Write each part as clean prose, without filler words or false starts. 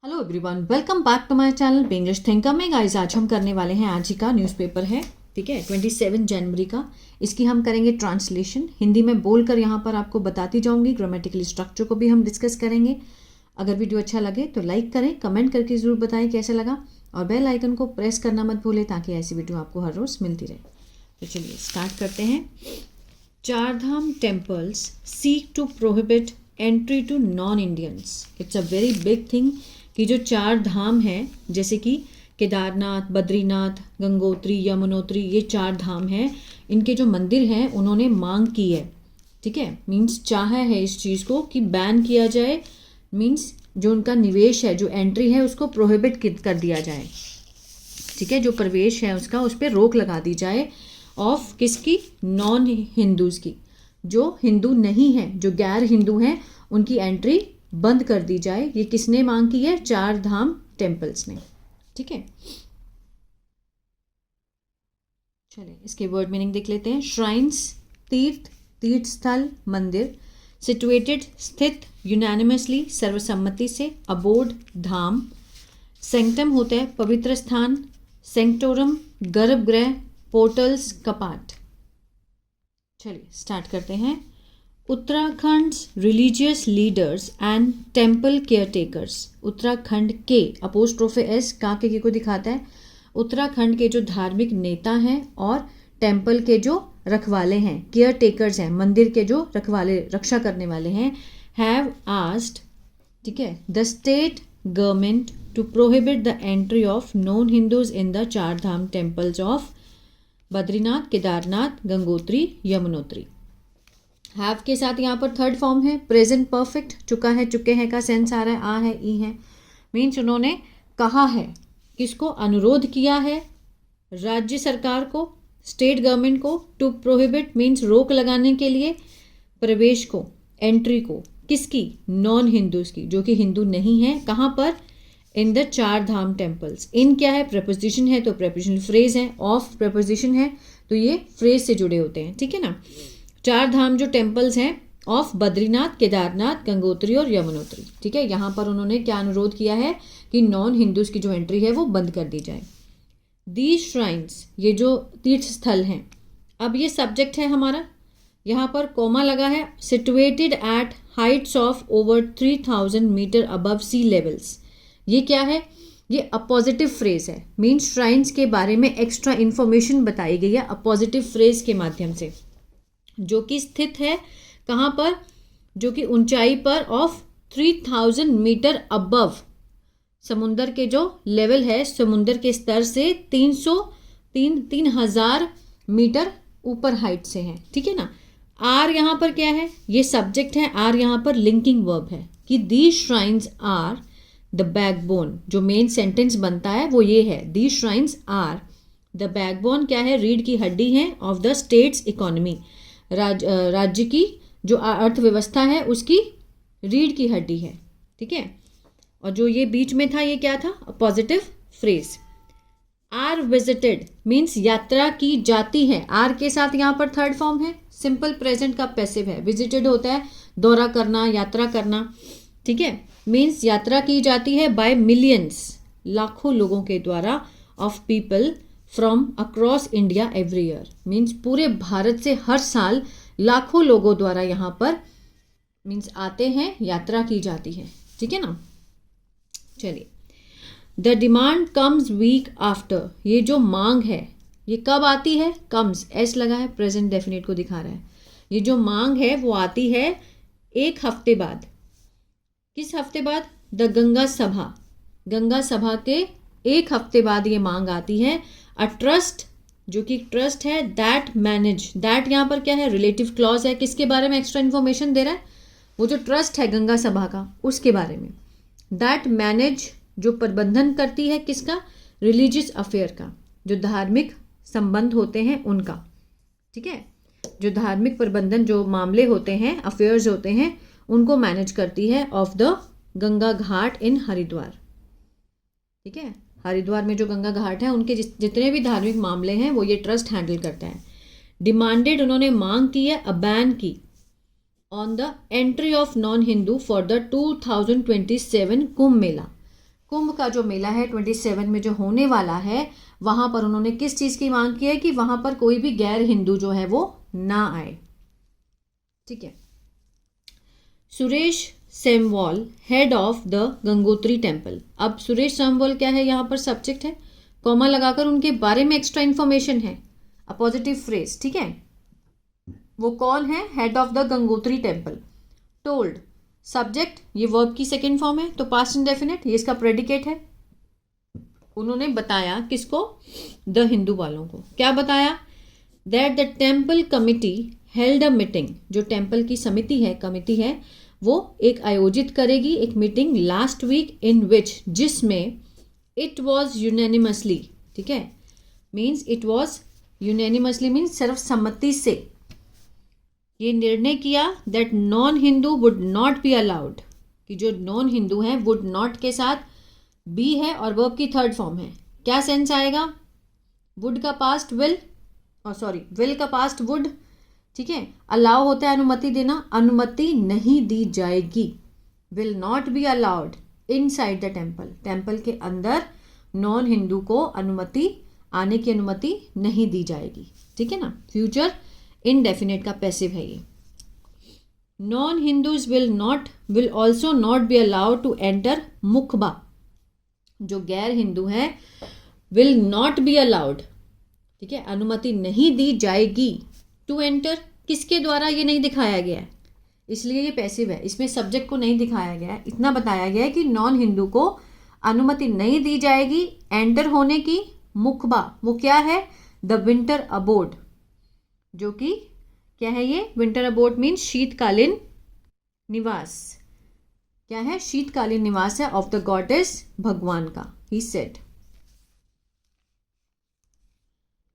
Hello everyone, welcome back to my channel English Thinker में। Guys, आज हम करने वाले हैं, आज ही का न्यूज़पेपर है, ठीक है, 27 जनवरी का। इसकी हम करेंगे ट्रांसलेशन, हिंदी में बोलकर यहाँ पर आपको बताती जाऊँगी। ग्रामेटिकल स्ट्रक्चर को भी हम डिस्कस करेंगे। अगर वीडियो अच्छा लगे तो लाइक करें, कमेंट करके ज़रूर बताएं कैसा लगा, और बेल आइकन को प्रेस करना मत भूलें ताकि ऐसी वीडियो आपको हर रोज़ मिलती रहे। तो चलिए स्टार्ट करते हैं। Chardham temples seek to prohibit entry to non Indians. It's a very big thing कि जो चार धाम हैं, जैसे कि केदारनाथ, बद्रीनाथ, गंगोत्री, यमुनोत्री, ये चार धाम हैं, इनके जो मंदिर हैं उन्होंने मांग की है, ठीक है, मीन्स चाहा है इस चीज़ को कि बैन किया जाए, मीन्स जो उनका निवेश है, जो एंट्री है, उसको प्रोहिबिट कर दिया जाए, ठीक है, जो प्रवेश है उसका, उस पर रोक लगा दी जाए। ऑफ किसकी? नॉन हिंदूज़ की, जो हिंदू नहीं है, जो गैर हिंदू हैं, उनकी एंट्री बंद कर दी जाए। ये किसने मांग की है? चार धाम टेम्पल्स ने, ठीक है। चलिए इसके वर्ड मीनिंग देख लेते हैं। श्राइन्स, तीर्थ, तीर्थ स्थल, मंदिर। सिचुएटेड, स्थित, यूनानिमसली, सर्वसम्मति से। अबोर्ड, धाम। सेंक्टम होता है पवित्र स्थान। सेंक्टोरम, गर्भगृह। पोर्टल्स, कपाट। चलिए स्टार्ट करते हैं। Uttarakhand religious leaders and temple caretakers. Uttarakhand के, अपोस्ट्रोफे एस, का के को दिखाता है। उत्तराखंड के जो धार्मिक नेता हैं और टेम्पल के जो रखवाले हैं, केयर टेकर्स हैं, मंदिर के जो रखवाले, रक्षा करने वाले हैं, हैव आस्क्ड, ठीक है, the state government to prohibit the entry of non Hindus in the Char Dham temples of Badrinath, Kedarnath, Gangotri, Yamunotri. Have के साथ यहाँ पर थर्ड फॉर्म है, प्रेजेंट परफेक्ट, चुका है, चुके हैं का सेंस आ रहा है, आ है, ई है, मीन्स उन्होंने कहा है, किसको? अनुरोध किया है राज्य सरकार को, स्टेट गवर्नमेंट को, टू प्रोहिबिट मीन्स रोक लगाने के लिए, प्रवेश को, एंट्री को, किसकी? नॉन हिंदूज की, जो कि हिंदू नहीं है। कहाँ पर? इन द चार धाम टेम्पल्स। इन क्या है? प्रपोजिशन है, तो प्रपोजिशनल फ्रेज है। ऑफ प्रपोजिशन है, तो ये फ्रेज से जुड़े होते हैं, ठीक है ना। चार धाम जो टेम्पल्स हैं, ऑफ बद्रीनाथ, केदारनाथ, गंगोत्री और यमुनोत्री, ठीक है। यहाँ पर उन्होंने क्या अनुरोध किया है कि नॉन हिंदूज की जो एंट्री है वो बंद कर दी जाए। दीज श्राइन्स, ये जो तीर्थ स्थल हैं, अब ये सब्जेक्ट है हमारा, यहाँ पर कोमा लगा है। Situated at heights of over 3000 metre above sea levels. ये क्या है? ये अपोजिटिव फ्रेज है, मीन्स श्राइन्स के बारे में एक्स्ट्रा इन्फॉर्मेशन बताई गई है अपोजिटिव फ्रेज के माध्यम से, जो कि स्थित है कहाँ पर? जो कि ऊंचाई पर ऑफ 3000 मीटर अबव, समुंदर के जो लेवल है, समुंदर के स्तर से 3000 मीटर ऊपर हाइट से है, ठीक है ना। आर यहाँ पर क्या है? ये सब्जेक्ट है, आर यहाँ पर लिंकिंग वर्ब है कि these shrines are the backbone. जो मेन सेंटेंस बनता है वो ये है, these shrines are the backbone, क्या है? रीढ़ की हड्डी है, ऑफ द स्टेट्स इकोनॉमी, राज्य की जो अर्थव्यवस्था है उसकी रीढ़ की हड्डी है, ठीक है। और जो ये बीच में था, ये क्या था? Positive phrase. Are visited means यात्रा की जाती है। आर के साथ यहाँ पर थर्ड फॉर्म है, सिंपल प्रेजेंट का पैसिव है। विजिटेड होता है दौरा करना, यात्रा करना, ठीक है, मीन्स यात्रा की जाती है बाय मिलियंस, लाखों लोगों के द्वारा, of people from across India every year, means पूरे भारत से हर साल लाखों लोगों द्वारा यहाँ पर मीन्स आते हैं, यात्रा की जाती है, ठीक है ना। चलिए, the demand comes week after. ये जो मांग है ये कब आती है? कम्स, एस लगा है, प्रेजेंट डेफिनेट को दिखा रहा है। ये जो मांग है वो आती है एक हफ्ते बाद। किस हफ्ते बाद? द गंगा सभा, गंगा सभा के एक हफ्ते बाद ये मांग आती है। अ ट्रस्ट, जो कि ट्रस्ट है, दैट मैनेज, दैट यहाँ पर क्या है? रिलेटिव क्लॉज है, किसके बारे में एक्स्ट्रा इन्फॉर्मेशन दे रहा है? वो जो ट्रस्ट है गंगा सभा का, उसके बारे में। दैट मैनेज, जो प्रबंधन करती है, किसका? रिलीजियस अफेयर का, जो धार्मिक संबंध होते हैं उनका, ठीक है, जो धार्मिक प्रबंधन, जो मामले होते हैं, अफेयर्स होते हैं, उनको मैनेज करती है, ऑफ द गंगा घाट इन हरिद्वार, ठीक है। हरिद्वार में जो गंगा घाट है, उनके जितने भी धार्मिक मामले हैं वो ये ट्रस्ट हैंडल करता है। डिमांडेड, उन्होंने मांग की है, अ बैन की, on the entry of non Hindu for the 2027 Kumbh Mela, कुंभ का जो मेला है 27 में जो होने वाला है, वहां पर उन्होंने किस चीज की मांग की है कि वहां पर कोई भी गैर हिंदू जो है वो ना आए। ठीक है। Suresh Semwal, head of the Gangotri temple. अब सुरेश सेमवाल क्या है, यहाँ पर सब्जेक्ट है, कॉमा लगाकर उनके बारे में एक्स्ट्रा इंफॉर्मेशन है, अ पॉजिटिव फ्रेज। ठीक है। वो कौन है, head of the Gangotri temple. Told, subject, ये वर्ब की सेकेंड फॉर्म है तो पास्ट इंडेफिनिट, ये इसका प्रेडिकेट है। उन्होंने बताया किसको, द हिंदू वालों को। क्या बताया, that the temple committee held a meeting, जो टेम्पल की समिति है, कमिटी है, वो एक आयोजित करेगी एक मीटिंग लास्ट वीक, इन विच, जिसमें इट वॉज यूनैनिमसली, ठीक है, means it was unanimously means सर्वसम्मति से ये निर्णय किया that non Hindu would not be allowed, कि जो नॉन हिंदू हैं वुड नॉट के साथ बी है और वर्ब की थर्ड फॉर्म है। क्या सेंस आएगा, वुड का पास्ट विल, और सॉरी विल का पास्ट वुड। ठीक है। अलाउ होता है अनुमति देना, अनुमति नहीं दी जाएगी, will not be allowed inside the temple, temple के अंदर नॉन हिंदू को अनुमति, आने की अनुमति नहीं दी जाएगी। ठीक है ना। फ्यूचर इनडेफिनेट का पैसिव है ये। Non Hindus will also not be allowed to enter Mukhba, जो गैर हिंदू है विल नॉट बी अलाउड, ठीक है, अनुमति नहीं दी जाएगी टू एंटर, किसके द्वारा ये नहीं दिखाया गया है, इसलिए ये पैसिव है, इसमें सब्जेक्ट को नहीं दिखाया गया है, इतना बताया गया है कि नॉन हिंदू को अनुमति नहीं दी जाएगी एंटर होने की मुखबा, वो क्या है, द विंटर अबोर्ड, जो कि क्या है ये, विंटर अबोर्ड मीन्स शीतकालीन निवास, क्या है, शीतकालीन निवास है ऑफ द गॉडेस, भगवान का। He said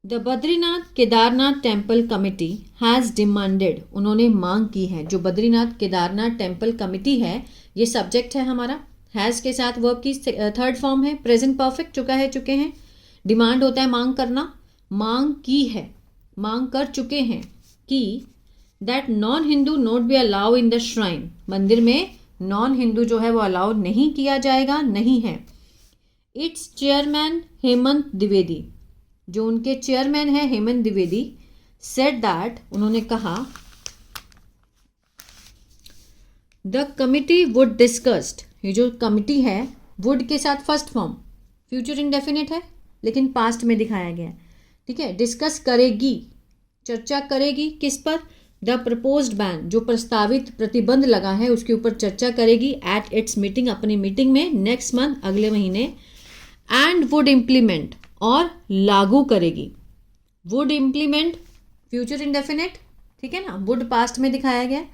the Badrinath Kedarnath temple committee has demanded, उन्होंने मांग की है, जो बद्रीनाथ केदारनाथ टेम्पल कमिटी है, ये सब्जेक्ट है हमारा, हैज़ के साथ वर्ब की थर्ड फॉर्म है, प्रेजेंट परफेक्ट, चुका है, चुके हैं, डिमांड होता है मांग करना, मांग की है, मांग कर चुके हैं कि that non Hindu not be allow in the shrine, मंदिर में नॉन हिंदू जो है वो अलाउ नहीं किया जाएगा, नहीं है। इट्स चेयरमैन हेमंत द्विवेदी, जो उनके चेयरमैन है हेमंत द्विवेदी, सेड दैट, उन्होंने कहा, द कमिटी वुड डिस्कस्ड, ये जो कमिटी है वुड के साथ फर्स्ट फॉर्म, फ्यूचर इंडेफिनिट है लेकिन पास्ट में दिखाया गया है। ठीक है। डिस्कस करेगी, चर्चा करेगी, किस पर, द प्रपोज्ड बैन, जो प्रस्तावित प्रतिबंध लगा है उसके ऊपर चर्चा करेगी, एट इट्स मीटिंग, अपनी मीटिंग में, नेक्स्ट मंथ, अगले महीने, एंड वुड इम्प्लीमेंट, और लागू करेगी, वुड इम्प्लीमेंट फ्यूचर इंडेफिनिट, ठीक है ना, वुड पास्ट में दिखाया गया,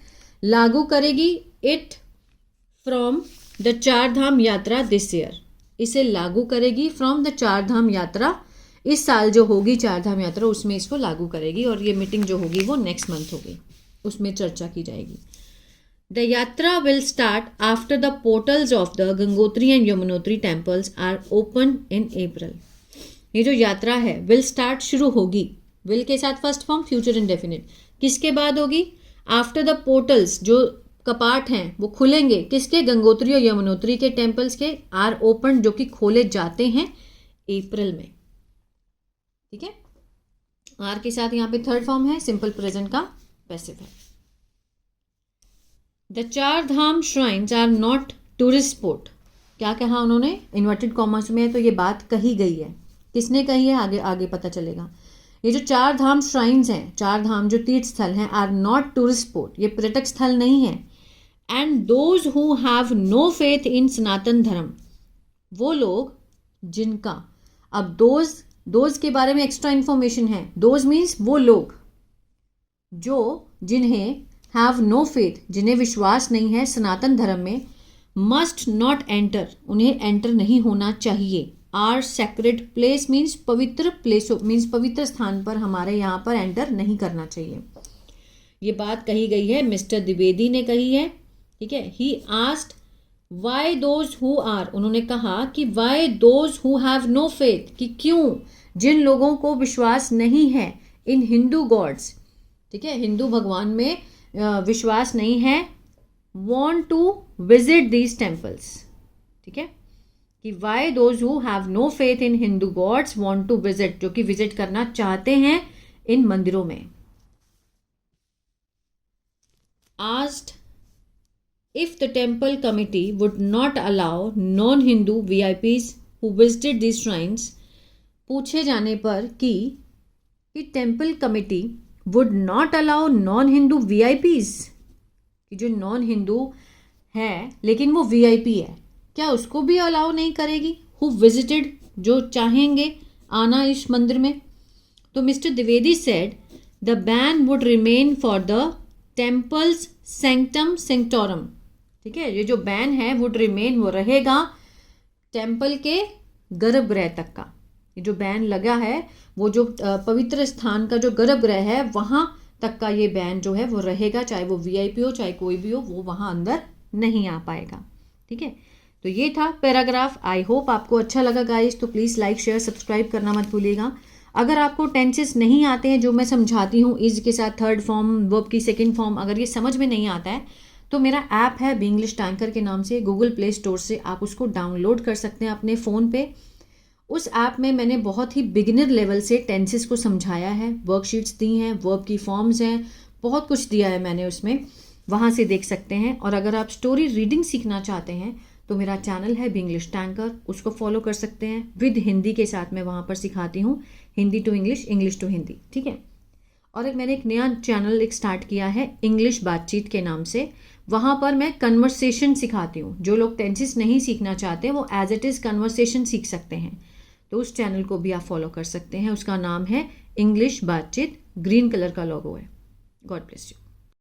लागू करेगी इट फ्रॉम द चार धाम यात्रा दिस ईयर, इसे लागू करेगी फ्रॉम द चार धाम यात्रा, इस साल जो होगी चार धाम यात्रा उसमें इसको लागू करेगी, और ये मीटिंग जो होगी वो नेक्स्ट मंथ होगी, उसमें चर्चा की जाएगी। The yatra will start after the portals of the Gangotri and Yamunotri temples are open in April, ये जो यात्रा है विल स्टार्ट, शुरू होगी, विल के साथ फर्स्ट फॉर्म, फ्यूचर इंडेफिनिट, किसके बाद होगी, आफ्टर द पोर्टल्स, जो कपाट हैं वो खुलेंगे, किसके, गंगोत्री और यमुनोत्री के टेम्पल्स के, आर ओपन, जो कि खोले जाते हैं अप्रैल में। ठीक है। आर के साथ यहाँ पे थर्ड फॉर्म है, सिंपल प्रेजेंट का पैसिव है। The Char Dham shrines are not tourist spot, क्या कहा उन्होंने, इन्वर्टेड कॉमर्स में है तो ये बात कही गई है, किसने कही है, आगे आगे पता चलेगा। ये जो चार धाम श्राइन्स हैं, चार धाम जो तीर्थ स्थल हैं, आर नॉट टूरिस्ट स्पॉट, ये पर्यटक स्थल नहीं है, and those who have no faith in Sanatan Dharma, वो लोग जिनका, अब दोज के बारे में एक्स्ट्रा इंफॉर्मेशन है, दोज मीन्स वो लोग जो, जिन्हें, हैव नो फेथ, जिन्हें विश्वास नहीं है सनातन धर्म में, मस्ट नॉट एंटर, उन्हें एंटर नहीं होना चाहिए, आर सेक्रेड प्लेस मीन्स पवित्र प्लेस, मीन्स पवित्र स्थान पर हमारे यहाँ पर एंटर नहीं करना चाहिए। ये बात कही गई है, मिस्टर द्विवेदी ने कही है। ठीक है। He asked why those who are, उन्होंने कहा कि why those who have no faith, कि क्यों जिन लोगों को विश्वास नहीं है इन हिंदू गॉड्स, ठीक है, हिंदू भगवान में विश्वास नहीं है, want to visit these temples, ठीक है, कि why those who have no faith in Hindu gods want to visit, जो कि विजिट करना चाहते हैं इन मंदिरों में. Asked if the temple committee would not allow non-Hindu VIPs who visited these shrines, पूछे जाने पर कि temple committee would not allow non Hindu VIPs, कि जो नॉन हिंदू है लेकिन वो VIP है, क्या उसको भी अलाउ नहीं करेगी, हु विजिटेड, जो चाहेंगे आना इस मंदिर में. तो mister Dwivedi said the ban would remain for the temples sanctum sanctorum. ठीक है, ये जो बैन है वुड रिमेन, वो रहेगा टेम्पल के गर्भगृह तक का. ये जो बैन लगा है वो जो पवित्र स्थान का जो गर्भगृह है वहाँ तक का ये बैन जो है वो रहेगा, चाहे वो VIP हो चाहे कोई भी हो, वो वहाँ अंदर नहीं आ पाएगा. ठीक है, तो ये था पैराग्राफ. आई होप आपको अच्छा लगा गाइस. तो प्लीज़ लाइक शेयर सब्सक्राइब करना मत भूलिएगा. अगर आपको टेंसेस नहीं आते हैं जो मैं समझाती हूँ, इज के साथ थर्ड फॉर्म, वर्ब की सेकेंड फॉर्म, अगर ये समझ में नहीं आता है तो मेरा ऐप है बी इंग्लिश टैंकर के नाम से, गूगल प्ले स्टोर से आप उसको डाउनलोड कर सकते हैं अपने फ़ोन पे. उस ऐप में मैंने बहुत ही बिगिनर लेवल से टेंसेस को समझाया है, वर्कशीट्स दी हैं, वर्ब की फॉर्म्स हैं, बहुत कुछ दिया है मैंने उसमें, वहाँ से देख सकते हैं. और अगर आप स्टोरी रीडिंग सीखना चाहते हैं तो मेरा चैनल है बी इंग्लिश टैंकर, उसको फॉलो कर सकते हैं. विद हिंदी के साथ मैं वहाँ पर सिखाती हूँ, Hindi to English, English to Hindi. ठीक है, और मैंने एक नया चैनल स्टार्ट किया है इंग्लिश बातचीत के नाम से. वहाँ पर मैं कन्वर्सेशन सिखाती हूँ. जो लोग टेंसेस नहीं सीखना चाहते वो एज इट इज़ कन्वर्सेशन सीख सकते हैं. तो उस चैनल को भी आप फॉलो कर सकते हैं. उसका नाम है इंग्लिश बातचीत, ग्रीन कलर का लोगो है. God bless you.